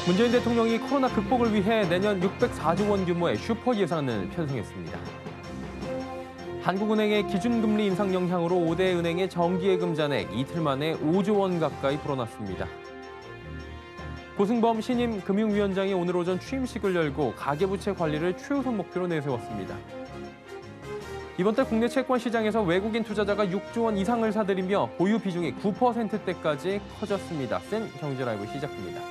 문재인 대통령이 코로나 극복을 위해 내년 604조 원 규모의 슈퍼 예산을 편성했습니다. 한국은행의 기준금리 인상 영향으로 5대 은행의 정기예금 잔액 이틀 만에 5조 원 가까이 불어났습니다. 고승범 신임 금융위원장이 오늘 오전 취임식을 열고 가계부채 관리를 최우선 목표로 내세웠습니다. 이번 달 국내 채권 시장에서 외국인 투자자가 6조 원 이상을 사들이며 보유 비중이 9%대까지 커졌습니다. 센 경제라이브 시작됩니다.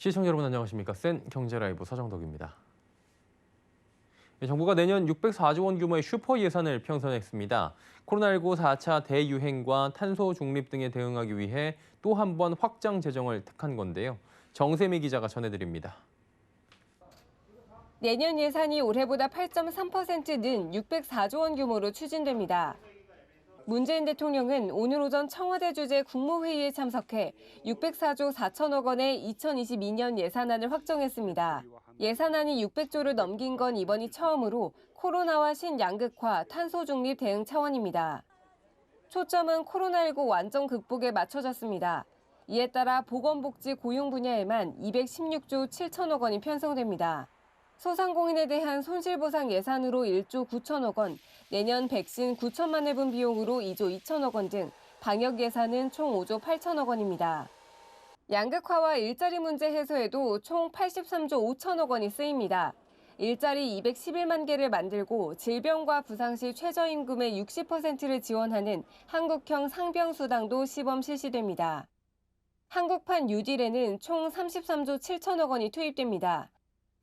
시청자 여러분 안녕하십니까? 센 경제라이브 서정덕입니다. 정부가 내년 604조 원 규모의 슈퍼 예산을 편성했습니다. 코로나19 4차 대유행과 탄소 중립 등에 대응하기 위해 또 한 번 확장 재정을 택한 건데요. 정세미 기자가 전해드립니다. 내년 예산이 올해보다 8.3% 는 604조 원 규모로 추진됩니다. 문재인 대통령은 오늘 오전 청와대 주재 국무회의에 참석해 604조 4천억 원의 2022년 예산안을 확정했습니다. 예산안이 600조를 넘긴 건 이번이 처음으로 코로나와 신양극화, 탄소 중립 대응 차원입니다. 초점은 코로나19 완전 극복에 맞춰졌습니다. 이에 따라 보건복지 고용 분야에만 216조 7천억 원이 편성됩니다. 소상공인에 대한 손실보상 예산으로 1조 9천억 원, 내년 백신 9천만 회분 비용으로 2조 2천억 원 등 방역 예산은 총 5조 8천억 원입니다. 양극화와 일자리 문제 해소에도 총 83조 5천억 원이 쓰입니다. 일자리 211만 개를 만들고 질병과 부상 시 최저임금의 60%를 지원하는 한국형 상병수당도 시범 실시됩니다. 한국판 뉴딜에는 총 33조 7천억 원이 투입됩니다.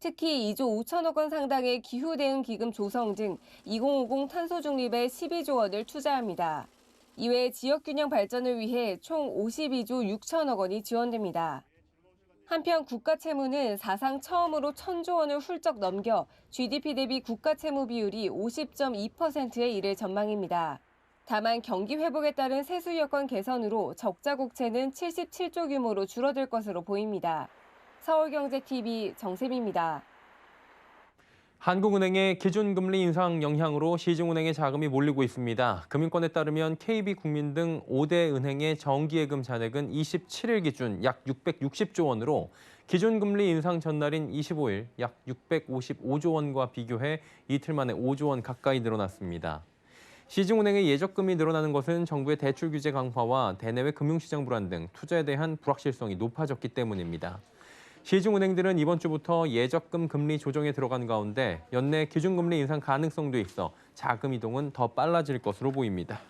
특히 2조 5천억 원 상당의 기후대응기금 조성 등 2050 탄소 중립에 12조 원을 투자합니다. 이외 지역균형 발전을 위해 총 52조 6천억 원이 지원됩니다. 한편 국가채무는 사상 처음으로 1,000조 원을 훌쩍 넘겨 GDP 대비 국가채무 비율이 50.2%에 이를 전망입니다. 다만 경기 회복에 따른 세수 여건 개선으로 적자 국채는 77조 규모로 줄어들 것으로 보입니다. 서울경제TV 정세미입니다. 한국은행의 기준금리 인상 영향으로 시중은행에 자금이 몰리고 있습니다. 금융권에 따르면 KB국민 등 5대 은행의 정기예금 잔액은 27일 기준 약 660조 원으로 기준금리 인상 전날인 25일 약 655조 원과 비교해 이틀 만에 5조 원 가까이 늘어났습니다. 시중은행의 예적금이 늘어나는 것은 정부의 대출 규제 강화와 대내외 금융시장 불안 등 투자에 대한 불확실성이 높아졌기 때문입니다. 시중은행들은 이번 주부터 예적금 금리 조정에 들어간 가운데 연내 기준금리 인상 가능성도 있어 자금 이동은 더 빨라질 것으로 보입니다.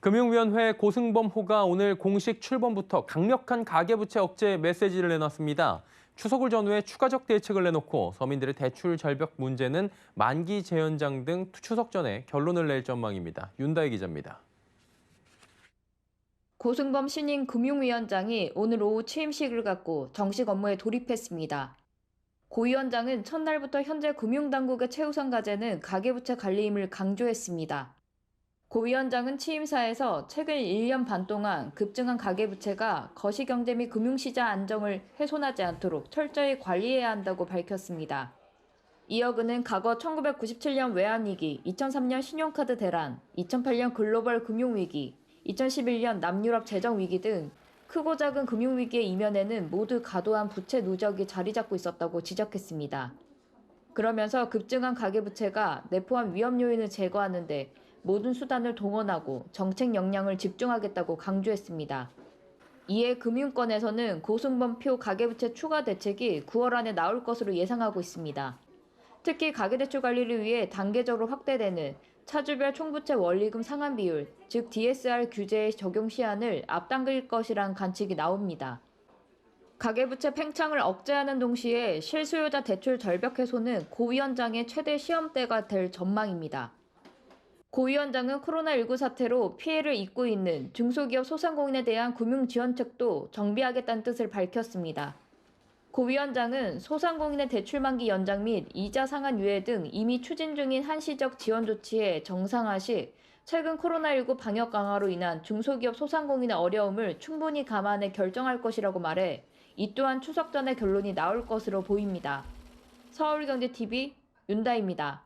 금융위원회 고승범 호가 오늘 공식 출범부터 강력한 가계부채 억제 메시지를 내놨습니다. 추석을 전후해 추가적 대책을 내놓고 서민들의 대출 절벽 문제는 만기 재연장 등 추석 전에 결론을 낼 전망입니다. 윤다혜 기자입니다. 고승범 신임 금융위원장이 오늘 오후 취임식을 갖고 정식 업무에 돌입했습니다. 고 위원장은 첫날부터 현재 금융당국의 최우선 과제는 가계부채 관리임을 강조했습니다. 고 위원장은 취임사에서 최근 1년 반 동안 급증한 가계부채가 거시경제 및 금융시장 안정을 훼손하지 않도록 철저히 관리해야 한다고 밝혔습니다. 이어 그는 과거 1997년 외환위기, 2003년 신용카드 대란, 2008년 글로벌 금융위기, 2011년 남유럽 재정위기 등 크고 작은 금융위기의 이면에는 모두 과도한 부채 누적이 자리 잡고 있었다고 지적했습니다. 그러면서 급증한 가계부채가 내포한 위험 요인을 제거하는 데 모든 수단을 동원하고 정책 역량을 집중하겠다고 강조했습니다. 이에 금융권에서는 고승범표 가계부채 추가 대책이 9월 안에 나올 것으로 예상하고 있습니다. 특히 가계대출 관리를 위해 단계적으로 확대되는 차주별 총부채 원리금 상환 비율, 즉 DSR 규제의 적용 시한을 앞당길 것이란 관측이 나옵니다. 가계부채 팽창을 억제하는 동시에 실수요자 대출 절벽 해소는 고 위원장의 최대 시험대가 될 전망입니다. 고 위원장은 코로나19 사태로 피해를 입고 있는 중소기업 소상공인에 대한 금융지원책도 정비하겠다는 뜻을 밝혔습니다. 고 위원장은 소상공인의 대출 만기 연장 및 이자 상한 유예 등 이미 추진 중인 한시적 지원 조치의 정상화 시 최근 코로나19 방역 강화로 인한 중소기업 소상공인의 어려움을 충분히 감안해 결정할 것이라고 말해 이 또한 추석 전에 결론이 나올 것으로 보입니다. 서울경제TV 윤다입니다.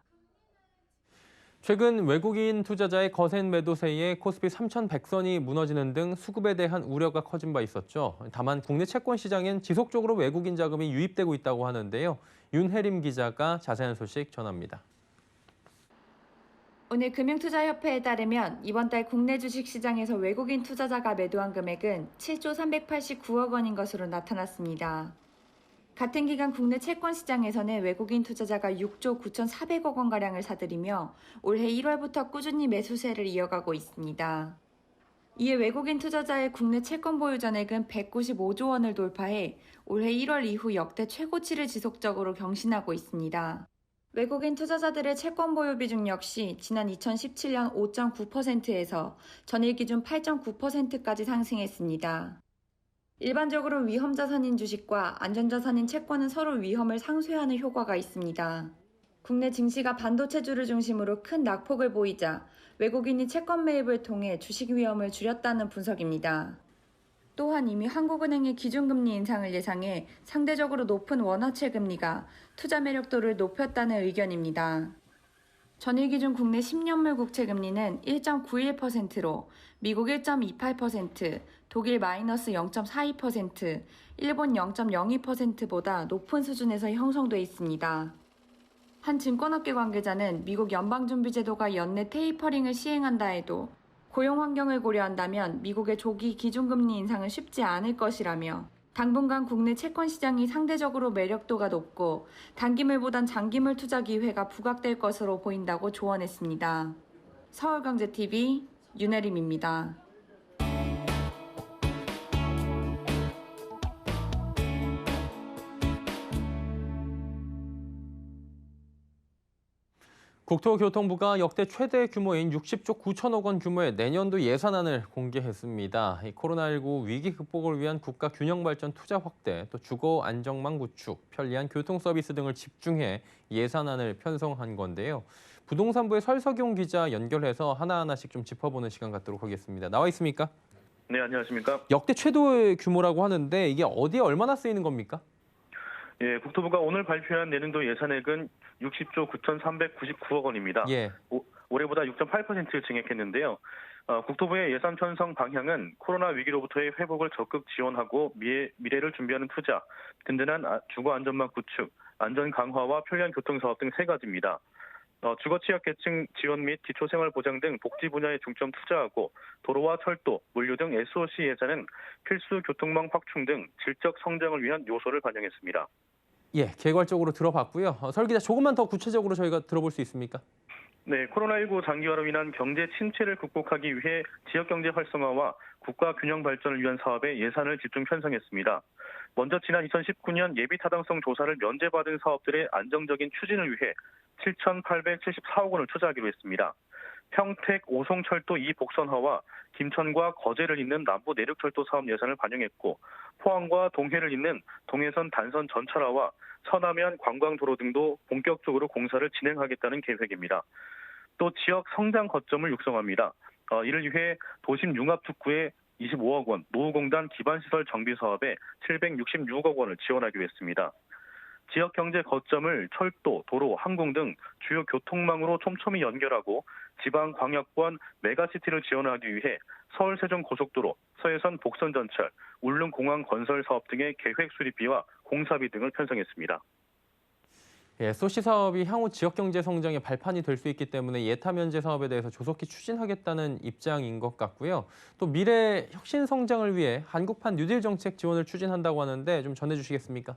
최근 외국인 투자자의 거센 매도세에 코스피 3,100선이 무너지는 등 수급에 대한 우려가 커진 바 있었죠. 다만 국내 채권 시장엔 지속적으로 외국인 자금이 유입되고 있다고 하는데요. 윤혜림 기자가 자세한 소식 전합니다. 오늘 금융투자협회에 따르면 이번 달 국내 주식시장에서 외국인 투자자가 매도한 금액은 7조 389억 원인 것으로 나타났습니다. 같은 기간 국내 채권 시장에서는 외국인 투자자가 6조 9,400억 원가량을 사들이며 올해 1월부터 꾸준히 매수세를 이어가고 있습니다. 이에 외국인 투자자의 국내 채권 보유 잔액은 195조 원을 돌파해 올해 1월 이후 역대 최고치를 지속적으로 경신하고 있습니다. 외국인 투자자들의 채권 보유 비중 역시 지난 2017년 5.9%에서 전일 기준 8.9%까지 상승했습니다. 일반적으로 위험자산인 주식과 안전자산인 채권은 서로 위험을 상쇄하는 효과가 있습니다. 국내 증시가 반도체주를 중심으로 큰 낙폭을 보이자 외국인이 채권 매입을 통해 주식 위험을 줄였다는 분석입니다. 또한 이미 한국은행의 기준금리 인상을 예상해 상대적으로 높은 원화채 금리가 투자 매력도를 높였다는 의견입니다. 전일 기준 국내 10년물 국채 금리는 1.91%로 미국 1.28%, 독일 마이너스 0.42%, 일본 0.02%보다 높은 수준에서 형성돼 있습니다. 한 증권업계 관계자는 미국 연방준비제도가 연내 테이퍼링을 시행한다 해도 고용 환경을 고려한다면 미국의 조기 기준금리 인상은 쉽지 않을 것이라며 당분간 국내 채권 시장이 상대적으로 매력도가 높고 단기물보단 장기물 투자 기회가 부각될 것으로 보인다고 조언했습니다. 서울경제TV 윤혜림입니다. 국토교통부가 역대 최대 규모인 60조 9천억 원 규모의 내년도 예산안을 공개했습니다. 코로나19 위기 극복을 위한 국가 균형 발전 투자 확대, 또 주거 안정망 구축, 편리한 교통 서비스 등을 집중해 예산안을 편성한 건데요. 부동산부의 설석용 기자 연결해서 하나하나씩 좀 짚어보는 시간 갖도록 하겠습니다. 나와 있습니까? 네, 안녕하십니까? 역대 최고의 규모라고 하는데 이게 어디에 얼마나 쓰이는 겁니까? 예, 국토부가 오늘 발표한 내년도 예산액은 60조 9,399억 원입니다. 예. 올해보다 6.8% 증액했는데요. 국토부의 예산 편성 방향은 코로나 위기로부터의 회복을 적극 지원하고 미래를 준비하는 투자, 든든한 주거 안전망 구축, 안전 강화와 편리한 교통 사업 등 세 가지입니다. 주거 취약계층 지원 및 기초생활보장 등 복지 분야에 중점 투자하고 도로와 철도, 물류 등 SOC 예산은 필수 교통망 확충 등 질적 성장을 위한 요소를 반영했습니다. 예, 개괄적으로 들어봤고요. 설 기자 조금만 더 구체적으로 저희가 들어볼 수 있습니까? 네, 코로나19 장기화로 인한 경제 침체를 극복하기 위해 지역경제 활성화와 국가 균형 발전을 위한 사업에 예산을 집중 편성했습니다. 먼저 지난 2019년 예비 타당성 조사를 면제받은 사업들의 안정적인 추진을 위해 7,874억 원을 투자하기로 했습니다. 평택 오송철도 2복선화와 김천과 거제를 잇는 남부 내륙철도 사업 예산을 반영했고 포항과 동해를 잇는 동해선 단선 전철화와 서남해안 관광도로 등도 본격적으로 공사를 진행하겠다는 계획입니다. 또 지역 성장 거점을 육성합니다. 이를 위해 도심 융합특구에 25억 원, 노후공단 기반시설 정비 사업에 766억 원을 지원하기로 했습니다. 지역 경제 거점을 철도, 도로, 항공 등 주요 교통망으로 촘촘히 연결하고 지방 광역권 메가시티를 지원하기 위해 서울 세종 고속도로, 서해선 복선 전철, 울릉 공항 건설 사업 등의 계획 수립비와 공사비 등을 편성했습니다. 예, SOC 사업이 향후 지역 경제 성장의 발판이 될 수 있기 때문에 예타 면제 사업에 대해서 조속히 추진하겠다는 입장인 것 같고요. 또 미래 혁신 성장을 위해 한국판 뉴딜 정책 지원을 추진한다고 하는데 좀 전해주시겠습니까?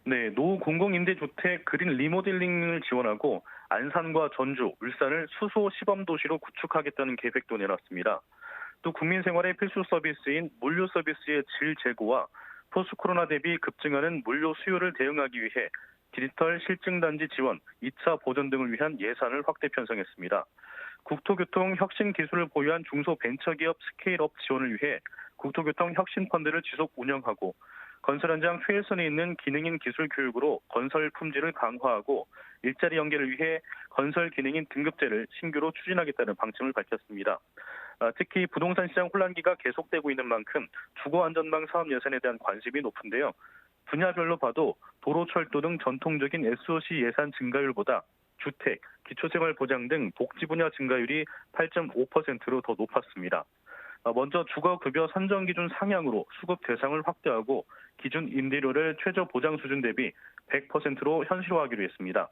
네, 노후 공공임대주택 그린 리모델링을 지원하고 안산과 전주, 울산을 수소 시범 도시로 구축하겠다는 계획도 내놨습니다. 또 국민 생활의 필수 서비스인 물류 서비스의 질 제고와 포스트 코로나 대비 급증하는 물류 수요를 대응하기 위해 디지털 실증단지 지원, 2차 보전 등을 위한 예산을 확대 편성했습니다. 국토교통 혁신 기술을 보유한 중소벤처기업 스케일업 지원을 위해 국토교통 혁신펀드를 지속 운영하고 건설 현장 최일선에 있는 기능인 기술 교육으로 건설 품질을 강화하고 일자리 연계를 위해 건설 기능인 등급제를 신규로 추진하겠다는 방침을 밝혔습니다. 특히 부동산 시장 혼란기가 계속되고 있는 만큼 주거안전망 사업 예산에 대한 관심이 높은데요. 분야별로 봐도 도로철도 등 전통적인 SOC 예산 증가율보다 주택, 기초생활보장 등 복지 분야 증가율이 8.5%로 더 높았습니다. 먼저 주거급여 선정기준 상향으로 수급 대상을 확대하고 기준 임대료를 최저 보장 수준 대비 100%로 현실화하기로 했습니다.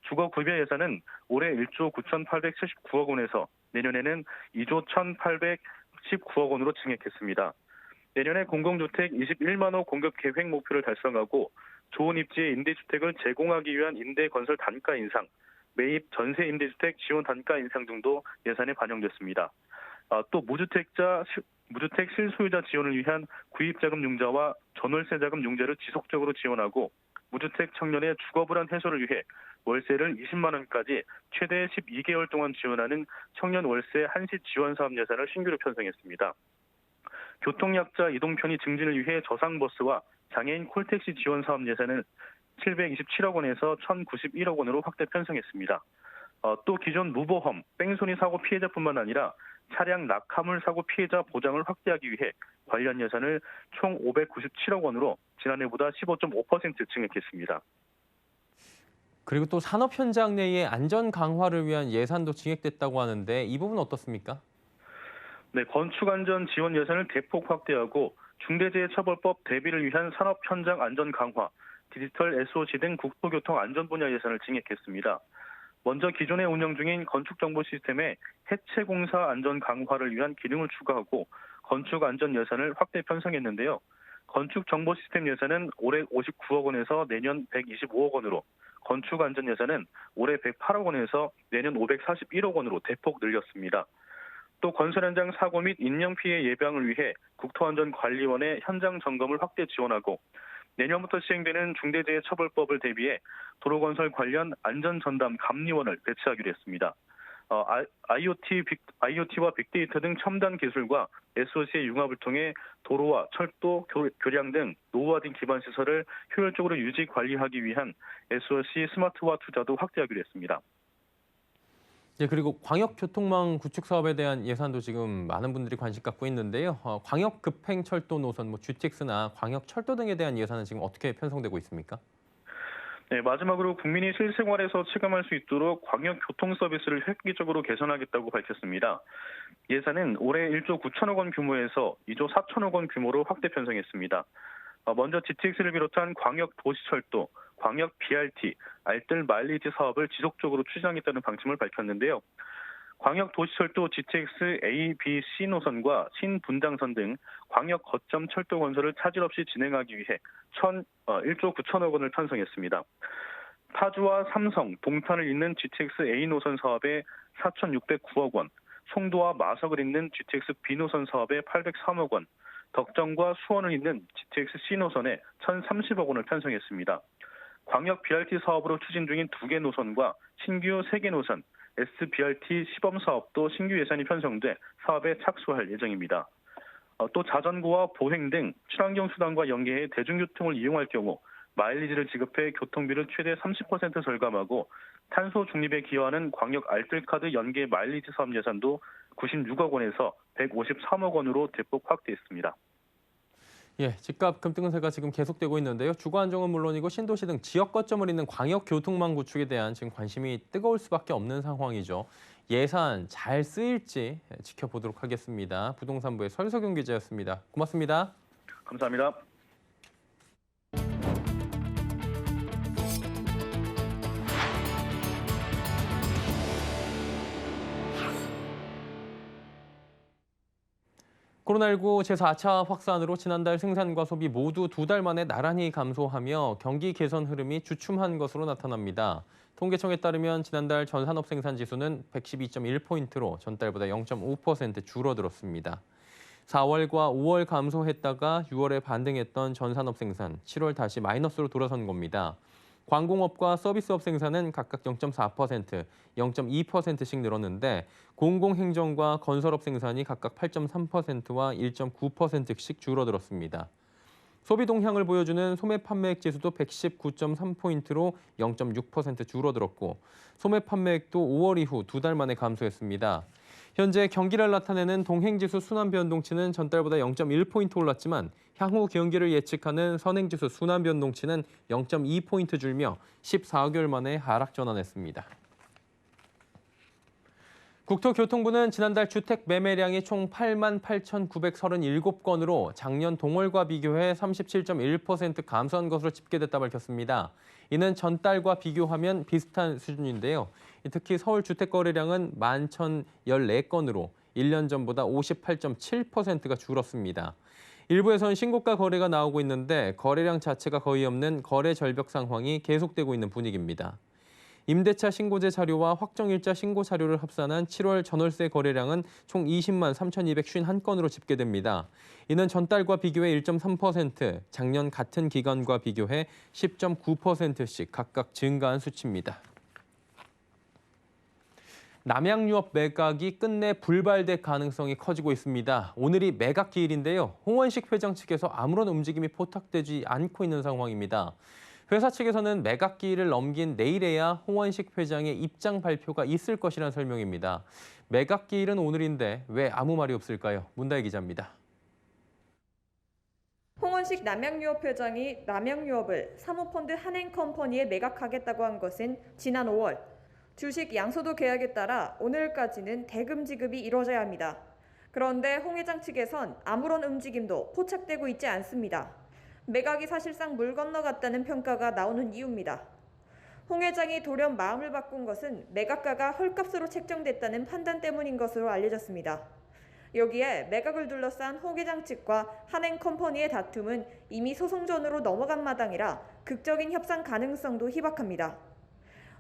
주거급여 예산은 올해 1조 9,879억 원에서 내년에는 2조 1,819억 원으로 증액했습니다. 내년에 공공주택 21만 호 공급 계획 목표를 달성하고 좋은 입지의 임대주택을 제공하기 위한 임대 건설 단가 인상, 매입 전세 임대주택 지원 단가 인상 등도 예산에 반영됐습니다. 또 무주택 실소유자 지원을 위한 구입자금 융자와 전월세자금 융자를 지속적으로 지원하고 무주택 청년의 주거불안 해소를 위해 월세를 20만 원까지 최대 12개월 동안 지원하는 청년 월세 한시 지원 사업 예산을 신규로 편성했습니다. 교통약자 이동 편의 증진을 위해 저상버스와 장애인 콜택시 지원 사업 예산을 727억 원에서 1,091억 원으로 확대 편성했습니다. 또 기존 무보험, 뺑소니 사고 피해자뿐만 아니라 차량 낙하물 사고 피해자 보장을 확대하기 위해 관련 예산을 총 597억 원으로 지난해보다 15.5% 증액했습니다. 그리고 또 산업 현장 내의 안전 강화를 위한 예산도 증액됐다고 하는데 이 부분 어떻습니까? 네, 건축안전 지원 예산을 대폭 확대하고 중대재해처벌법 대비를 위한 산업 현장 안전 강화, 디지털 SOC 등 국토교통 안전 분야 예산을 증액했습니다. 먼저 기존에 운영 중인 건축정보 시스템의 해체 공사 안전 강화를 위한 기능을 추가하고 건축 안전 예산을 확대 편성했는데요. 건축 정보 시스템 예산은 올해 59억 원에서 내년 125억 원으로, 건축 안전 예산은 올해 108억 원에서 내년 541억 원으로 대폭 늘렸습니다. 또 건설 현장 사고 및 인명 피해 예방을 위해 국토안전관리원의 현장 점검을 확대 지원하고 내년부터 시행되는 중대재해처벌법을 대비해 도로건설 관련 안전전담 감리원을 배치하기로 했습니다. IoT와 빅데이터 등 첨단 기술과 SOC의 융합을 통해 도로와 철도, 교량 등 노후화된 기반 시설을 효율적으로 유지 관리하기 위한 SOC 스마트화 투자도 확대하기로 했습니다. 네, 그리고 광역교통망 구축 사업에 대한 예산도 지금 많은 분들이 관심 갖고 있는데요. 광역급행철도 노선, GTX나 광역철도 등에 대한 예산은 지금 어떻게 편성되고 있습니까? 네, 마지막으로 국민이 실생활에서 체감할 수 있도록 광역교통 서비스를 획기적으로 개선하겠다고 밝혔습니다. 예산은 올해 1조 9천억 원 규모에서 2조 4천억 원 규모로 확대 편성했습니다. 먼저 GTX를 비롯한 광역도시철도, 광역 BRT, 알뜰 마일리지 사업을 지속적으로 추진하겠다는 방침을 밝혔는데요. 광역도시철도 GTX A, B, C 노선과 신분당선 등 광역 거점 철도 건설을 차질 없이 진행하기 위해 1조 9천억 원을 편성했습니다. 파주와 삼성, 동탄을 잇는 GTX A 노선 사업에 4,609억 원, 송도와 마석을 잇는 GTX B 노선 사업에 803억 원, 덕정과 수원을 잇는 GTX C 노선에 1,030억 원을 편성했습니다. 광역 BRT 사업으로 추진 중인 2개 노선과 신규 3개 노선, SBRT 시범 사업도 신규 예산이 편성돼 사업에 착수할 예정입니다. 또 자전거와 보행 등 친환경 수단과 연계해 대중교통을 이용할 경우 마일리지를 지급해 교통비를 최대 30% 절감하고 탄소 중립에 기여하는 광역 알뜰카드 연계 마일리지 사업 예산도 96억 원에서 153억 원으로 대폭 확대했습니다. 예, 집값 급등세가 지금 계속되고 있는데요. 주거 안정은 물론이고 신도시 등 지역 거점을 잇는 광역 교통망 구축에 대한 지금 관심이 뜨거울 수밖에 없는 상황이죠. 예산 잘 쓰일지 지켜보도록 하겠습니다. 부동산부의 설석용 기자였습니다. 고맙습니다. 감사합니다. 코로나19 제4차 확산으로 지난달 생산과 소비 모두 2달 만에 나란히 감소하며 경기 개선 흐름이 주춤한 것으로 나타납니다. 통계청에 따르면 지난달 전산업 생산 지수는 112.1포인트로 전달보다 0.5% 줄어들었습니다. 4월과 5월 감소했다가 6월에 반등했던 전산업 생산, 7월 다시 마이너스로 돌아선 겁니다. 광공업과 서비스업 생산은 각각 0.4%, 0.2%씩 늘었는데 공공행정과 건설업 생산이 각각 8.3%와 1.9%씩 줄어들었습니다. 소비 동향을 보여주는 소매 판매액 지수도 119.3포인트로 0.6% 줄어들었고 소매 판매액도 5월 이후 2달 만에 감소했습니다. 현재 경기를 나타내는 동행지수 순환 변동치는 전달보다 0.1포인트 올랐지만 향후 경기를 예측하는 선행지수 순환 변동치는 0.2포인트 줄며 14개월 만에 하락 전환했습니다. 국토교통부는 지난달 주택 매매량이 총 88,937건으로 작년 동월과 비교해 37.1% 감소한 것으로 집계됐다 밝혔습니다. 이는 전달과 비교하면 비슷한 수준인데요. 특히 서울 주택 거래량은 11,014건으로 1년 전보다 58.7%가 줄었습니다. 일부에선 신고가 거래가 나오고 있는데 거래량 자체가 거의 없는 거래 절벽 상황이 계속되고 있는 분위기입니다. 임대차 신고제 자료와 확정일자 신고 자료를 합산한 7월 전월세 거래량은 총 20만 3,251건으로 집계됩니다. 이는 전달과 비교해 1.3%, 작년 같은 기간과 비교해 10.9%씩 각각 증가한 수치입니다. 남양유업 매각이 끝내 불발될 가능성이 커지고 있습니다. 오늘이 매각 기일인데요. 홍원식 회장 측에서 아무런 움직임이 포착되지 않고 있는 상황입니다. 회사 측에서는 매각 기일을 넘긴 내일에야 홍원식 회장의 입장 발표가 있을 것이라는 설명입니다. 매각 기일은 오늘인데 왜 아무 말이 없을까요? 문다혜 기자입니다. 홍원식 남양유업 회장이 남양유업을 사모펀드 한행컴퍼니에 매각하겠다고 한 것은 지난 5월. 주식 양소도 계약에 따라 오늘까지는 대금 지급이 이뤄져야 합니다. 그런데 홍 회장 측에선 아무런 움직임도 포착되고 있지 않습니다. 매각이 사실상 물 건너갔다는 평가가 나오는 이유입니다. 홍 회장이 돌연 마음을 바꾼 것은 매각가가 헐값으로 책정됐다는 판단 때문인 것으로 알려졌습니다. 여기에 매각을 둘러싼 홍 회장 측과 한행컴퍼니의 다툼은 이미 소송전으로 넘어간 마당이라 극적인 협상 가능성도 희박합니다.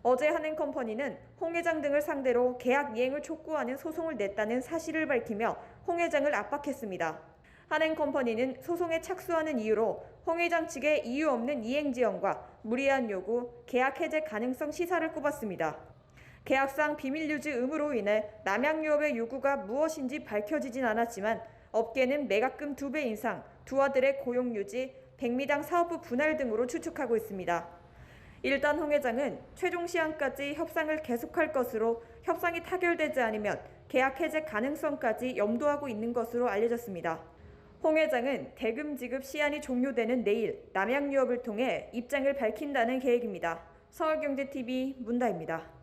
어제 한행컴퍼니는 홍 회장 등을 상대로 계약 이행을 촉구하는 소송을 냈다는 사실을 밝히며 홍 회장을 압박했습니다. 한행컴퍼니는 소송에 착수하는 이유로 홍 회장 측의 이유 없는 이행 지연과 무리한 요구, 계약 해제 가능성 시사를 꼽았습니다. 계약상 비밀 유지 의무로 인해 남양유업의 요구가 무엇인지 밝혀지진 않았지만 업계는 매각금 2배 인상, 두 아들의 고용 유지, 백미당 사업부 분할 등으로 추측하고 있습니다. 일단 홍 회장은 최종 시한까지 협상을 계속할 것으로 협상이 타결되지 않으면 계약 해제 가능성까지 염두하고 있는 것으로 알려졌습니다. 홍 회장은 대금 지급 시한이 종료되는 내일 남양유업을 통해 입장을 밝힌다는 계획입니다. 서울경제TV 문다혜입니다.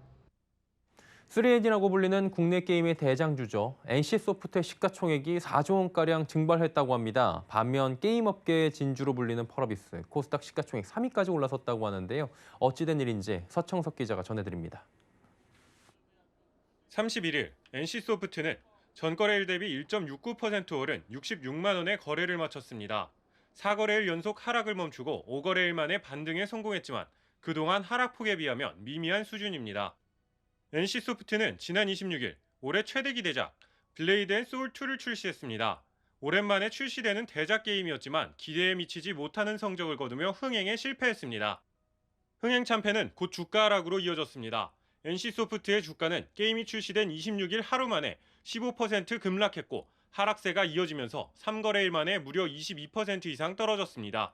3N이라고 불리는 국내 게임의 대장주죠. NC소프트의 시가총액이 4조 원가량 증발했다고 합니다. 반면 게임업계의 진주로 불리는 펄어비스, 코스닥 시가총액 3위까지 올라섰다고 하는데요. 어찌된 일인지 서청석 기자가 전해드립니다. 31일 NC소프트는 전거래일 대비 1.69% 오른 66만 원의 거래를 마쳤습니다. 4거래일 연속 하락을 멈추고 5거래일 만에 반등에 성공했지만 그동안 하락폭에 비하면 미미한 수준입니다. NC소프트는 지난 26일 올해 최대 기대작 블레이드 앤 소울2를 출시했습니다. 오랜만에 출시되는 대작 게임이었지만 기대에 미치지 못하는 성적을 거두며 흥행에 실패했습니다. 흥행 참패는 곧 주가 하락으로 이어졌습니다. NC소프트의 주가는 게임이 출시된 26일 하루 만에 15% 급락했고 하락세가 이어지면서 3거래일 만에 무려 22% 이상 떨어졌습니다.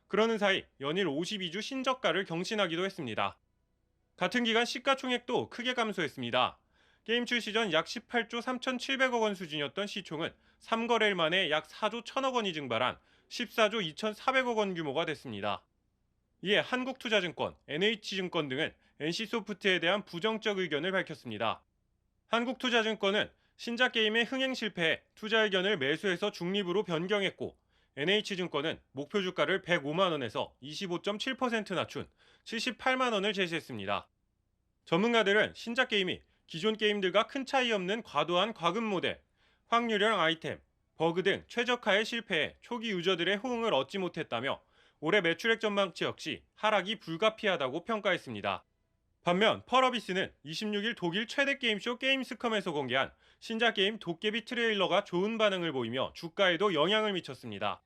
그러는 사이 연일 52주 신저가를 경신하기도 했습니다. 같은 기간 시가총액도 크게 감소했습니다. 게임 출시 전 약 18조 3,700억 원 수준이었던 시총은 3거래일 만에 약 4조 1,000억 원이 증발한 14조 2,400억 원 규모가 됐습니다. 이에 한국투자증권, NH증권 등은 NC소프트에 대한 부정적 의견을 밝혔습니다. 한국투자증권은 신작 게임의 흥행 실패에 투자 의견을 매수해서 중립으로 변경했고 NH증권은 목표 주가를 105만 원에서 25.7% 낮춘 78만 원을 제시했습니다. 전문가들은 신작 게임이 기존 게임들과 큰 차이 없는 과도한 과금 모델, 확률형 아이템, 버그 등 최적화에 실패해 초기 유저들의 호응을 얻지 못했다며 올해 매출액 전망치 역시 하락이 불가피하다고 평가했습니다. 반면 펄어비스는 26일 독일 최대 게임쇼 게임스컴에서 공개한 신작 게임 도깨비 트레일러가 좋은 반응을 보이며 주가에도 영향을 미쳤습니다.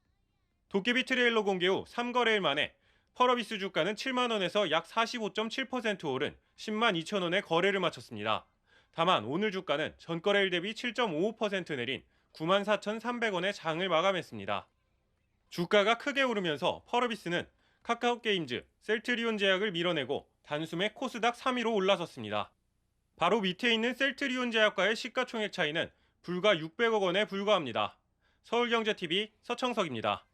도깨비 트레일러 공개 후 3거래일 만에 펄어비스 주가는 7만 원에서 약 45.7% 오른 10만 2천 원에 거래를 마쳤습니다. 다만 오늘 주가는 전거래일 대비 7.55% 내린 94,300원에 장을 마감했습니다. 주가가 크게 오르면서 펄어비스는 카카오게임즈, 셀트리온 제약을 밀어내고 단숨에 코스닥 3위로 올라섰습니다. 바로 밑에 있는 셀트리온 제약과의 시가총액 차이는 불과 600억 원에 불과합니다. 서울경제TV 서청석입니다.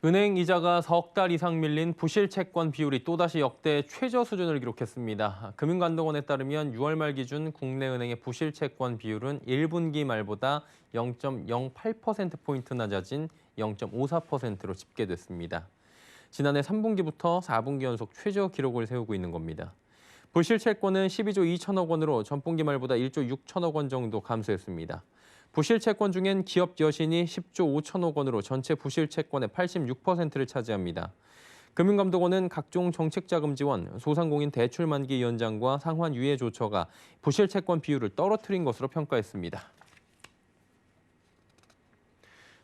은행 이자가 석 달 이상 밀린 부실 채권 비율이 또다시 역대 최저 수준을 기록했습니다. 금융감독원에 따르면 6월 말 기준 국내 은행의 부실 채권 비율은 1분기 말보다 0.08%포인트 낮아진 0.54%로 집계됐습니다. 지난해 3분기부터 4분기 연속 최저 기록을 세우고 있는 겁니다. 부실 채권은 12조 2천억 원으로 전분기 말보다 1조 6천억 원 정도 감소했습니다. 부실 채권 중엔 기업 여신이 10조 5천억 원으로 전체 부실 채권의 86%를 차지합니다. 금융감독원은 각종 정책자금 지원, 소상공인 대출 만기 연장과 상환 유예 조처가 부실 채권 비율을 떨어뜨린 것으로 평가했습니다.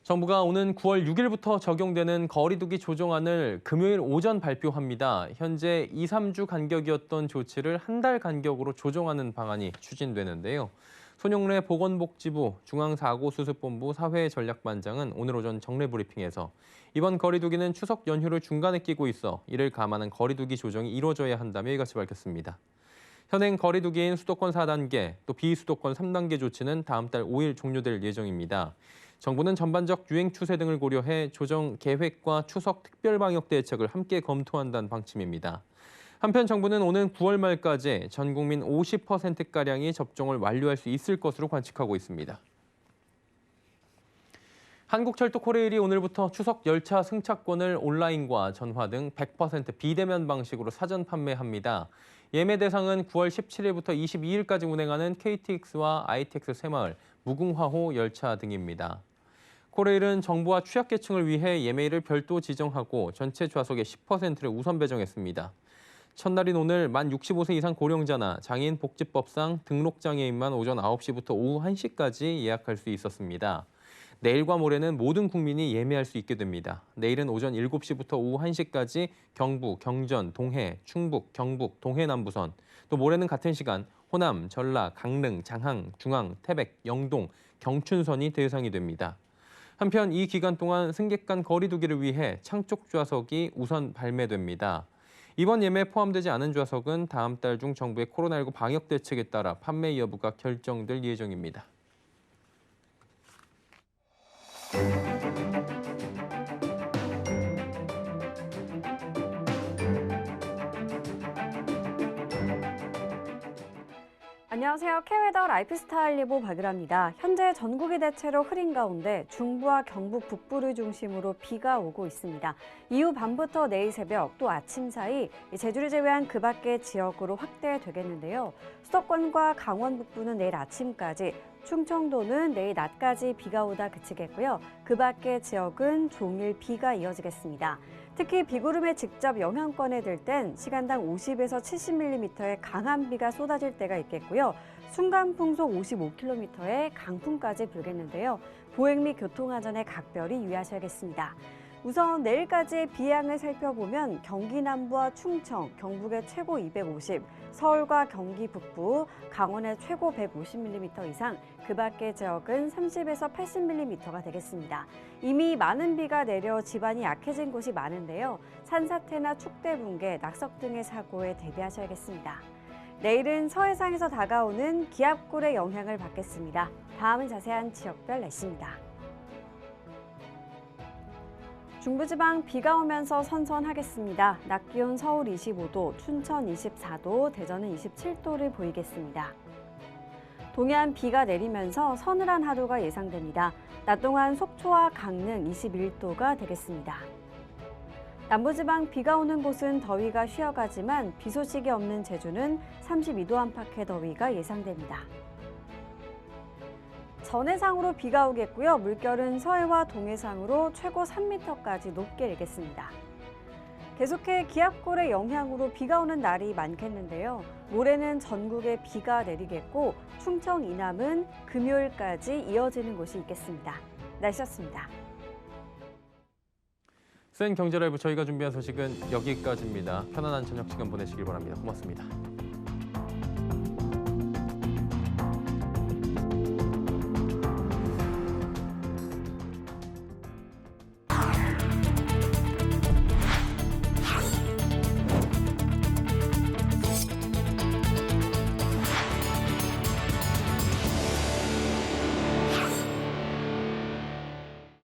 정부가 오는 9월 6일부터 적용되는 거리두기 조정안을 금요일 오전 발표합니다. 현재 2, 3주 간격이었던 조치를 한 달 간격으로 조정하는 방안이 추진되는데요. 손용래 보건복지부 중앙사고수습본부 사회전략반장은 오늘 오전 정례 브리핑에서 이번 거리두기는 추석 연휴를 중간에 끼고 있어 이를 감안한 거리두기 조정이 이루어져야 한다며 이같이 밝혔습니다. 현행 거리두기인 수도권 4단계, 또 비수도권 3단계 조치는 다음 달 5일 종료될 예정입니다. 정부는 전반적 유행 추세 등을 고려해 조정 계획과 추석 특별방역 대책을 함께 검토한다는 방침입니다. 한편 정부는 오는 9월 말까지 전 국민 50%가량이 접종을 완료할 수 있을 것으로 관측하고 있습니다. 한국철도 코레일이 오늘부터 추석 열차 승차권을 온라인과 전화 등 100% 비대면 방식으로 사전 판매합니다. 예매 대상은 9월 17일부터 22일까지 운행하는 KTX와 ITX 새마을, 무궁화호 열차 등입니다. 코레일은 정부와 취약계층을 위해 예매일을 별도 지정하고 전체 좌석의 10%를 우선 배정했습니다. 첫날인 오늘 만 65세 이상 고령자나 장애인 복지법상 등록장애인만 오전 9시부터 오후 1시까지 예약할 수 있었습니다. 내일과 모레는 모든 국민이 예매할 수 있게 됩니다. 내일은 오전 7시부터 오후 1시까지 경부, 경전, 동해, 충북, 경북, 동해 남부선, 또 모레는 같은 시간 호남, 전라, 강릉, 장항, 중앙, 태백, 영동, 경춘선이 대상이 됩니다. 한편 이 기간 동안 승객 간 거리두기를 위해 창쪽 좌석이 우선 발매됩니다. 이번 예매에 포함되지 않은 좌석은 다음 달 중 정부의 코로나19 방역 대책에 따라 판매 여부가 결정될 예정입니다. 안녕하세요. K웨더 라이프스타일 예보 박유라입니다. 현재 전국이 대체로 흐린 가운데 중부와 경북 북부를 중심으로 비가 오고 있습니다. 이후 밤부터 내일 새벽 또 아침 사이 제주를 제외한 그 밖의 지역으로 확대되겠는데요. 수도권과 강원 북부는 내일 아침까지, 충청도는 내일 낮까지 비가 오다 그치겠고요. 그 밖의 지역은 종일 비가 이어지겠습니다. 특히 비구름에 직접 영향권에 들 땐 시간당 50에서 70mm의 강한 비가 쏟아질 때가 있겠고요. 순간 풍속 55km의 강풍까지 불겠는데요. 보행 및 교통안전에 각별히 유의하셔야겠습니다. 우선 내일까지의 비 양을 살펴보면 경기 남부와 충청, 경북의 최고 250, 서울과 경기 북부, 강원의 최고 150mm 이상, 그 밖의 지역은 30에서 80mm가 되겠습니다. 이미 많은 비가 내려 지반이 약해진 곳이 많은데요. 산사태나 축대 붕괴, 낙석 등의 사고에 대비하셔야겠습니다. 내일은 서해상에서 다가오는 기압골의 영향을 받겠습니다. 다음은 자세한 지역별 날씨입니다. 중부지방 비가 오면서 선선하겠습니다. 낮 기온 서울 25도, 춘천 24도, 대전은 27도를 보이겠습니다. 동해안 비가 내리면서 서늘한 하루가 예상됩니다. 낮 동안 속초와 강릉 21도가 되겠습니다. 남부지방 비가 오는 곳은 더위가 쉬어가지만 비 소식이 없는 제주는 32도 안팎의 더위가 예상됩니다. 전해상으로 비가 오겠고요. 물결은 서해와 동해상으로 최고 3m까지 높게 일겠습니다. 계속해 기압골의 영향으로 비가 오는 날이 많겠는데요. 모레는 전국에 비가 내리겠고 충청 이남은 금요일까지 이어지는 곳이 있겠습니다. 날씨였습니다. 센 경제 라이브 저희가 준비한 소식은 여기까지입니다. 편안한 저녁 시간 보내시길 바랍니다. 고맙습니다.